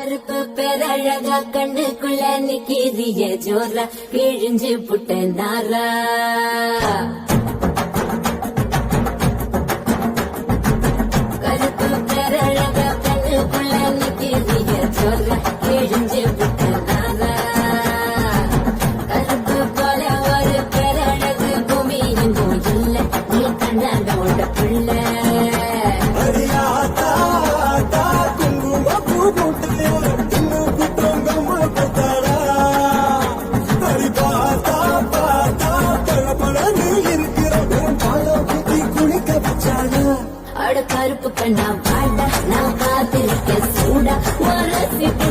கருப்பு பேரழகா கண்ணுக்குள்ள நிக்கிறிய ஜோரா கிழிஞ்சு புட்ட நாரா கருப்பு பேரழகா கண்ணுக்குள்ள நிக்கிறிய ஜோரா கிழிஞ்சு புட்ட நாரா கருப்பு போல ஒரு பேரழகு பூமி எங்கும் இல்ல நீ கண்ணனோட பிள்ளை கருப்பு கண்ணா பாட நான் காத்திருக்க சூடா ஒரு சிட்டு